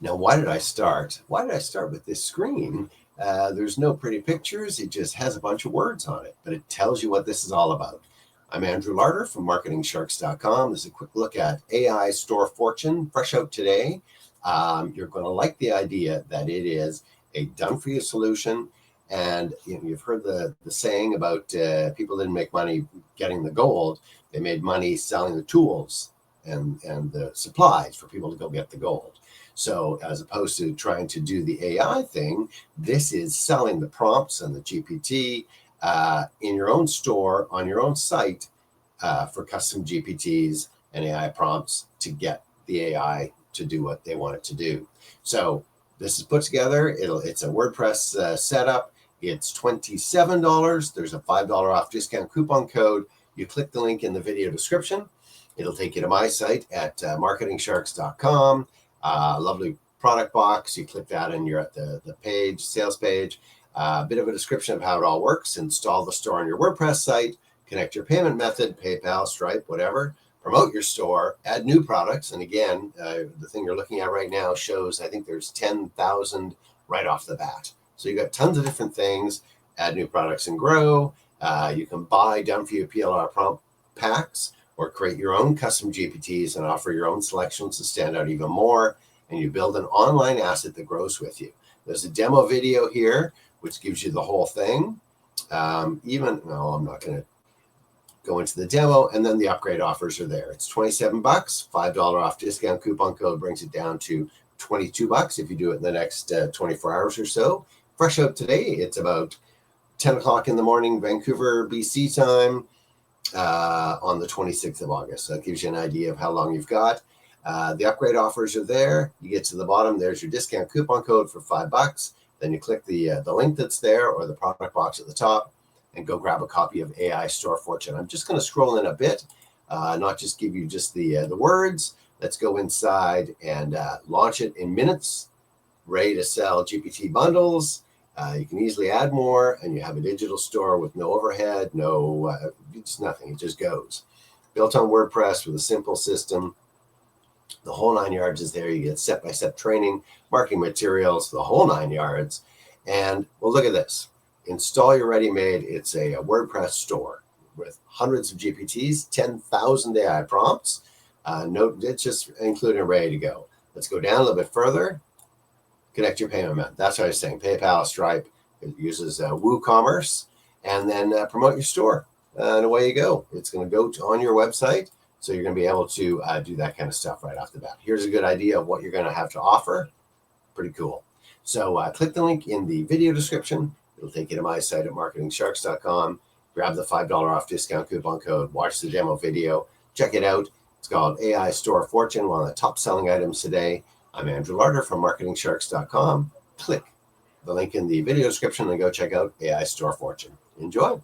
Now, why did I start? Why did I start with this screen? There's no pretty pictures. It just has a bunch of words on it, but it tells you what this is all about. I'm Andrew Larder from marketingsharks.com. This is a quick look at AI Store Fortune, fresh out today. You're going to like the idea that it is a done-for-you solution. And you've heard the saying about people didn't make money getting the gold. They made money selling the tools and the supplies for people to go get the gold. So as opposed to trying to do the AI thing, this is selling the prompts and the GPT in your own store, on your own site for custom GPTs and AI prompts to get the AI to do what they want it to do. So this is put together. It's a WordPress setup. It's $27. There's a $5 off discount coupon code. You click the link in the video description. It'll take you to my site at marketingsharks.com. Lovely product box. You click that and you're at the page, sales page. A bit of a description of how it all works. Install the store on your WordPress site. Connect your payment method, PayPal, Stripe, whatever. Promote your store. Add new products. And again, the thing you're looking at right now shows, I think there's 10,000 right off the bat. So you got tons of different things. Add new products and grow. You can buy done-for-you PLR prompt packs, or create your own custom GPTs and offer your own selections to stand out even more. And you build an online asset that grows with you. There's a demo video here, which gives you the whole thing. I'm not going to go into the demo. And then the upgrade offers are there. It's $27, $5 off discount coupon code brings it down to $22 if you do it in the next 24 hours or so. Fresh out today, it's about 10 o'clock in the morning, Vancouver, BC time. On the 26th of August. So that gives you an idea of how long you've got. The upgrade offers are there. You get to the bottom, there's your discount coupon code for $5. Then you click the link that's there or the product box at the top and go grab a copy of AI Store Fortune. I'm just going to scroll in a bit, not just give you just the words. Let's go inside and launch it in minutes. Ready to sell GPT bundles. You can easily add more, and you have a digital store with no overhead, just nothing. It just goes. Built on WordPress with a simple system. The whole 9 yards is there. You get step-by-step training, marketing materials, the whole 9 yards. And well, look at this. Install your ready-made. It's a WordPress store with hundreds of GPTs, 10,000 AI prompts. It's just included and ready to go. Let's go down a little bit further. Connect your payment method. That's what I was saying. PayPal, Stripe. It uses WooCommerce, and then promote your store. And away you go. It's going to go on your website, so you're going to be able to do that kind of stuff right off the bat. Here's a good idea of what you're going to have to offer. Pretty cool. So click the link in the video description. It'll take you to my site at marketingsharks.com. Grab the $5 off discount coupon code. Watch the demo video. Check it out. It's called AI Store Fortune, one of the top selling items today. I'm Andrew Larder from marketingsharks.com. Click the link in the video description and go check out AI Store Fortune. Enjoy.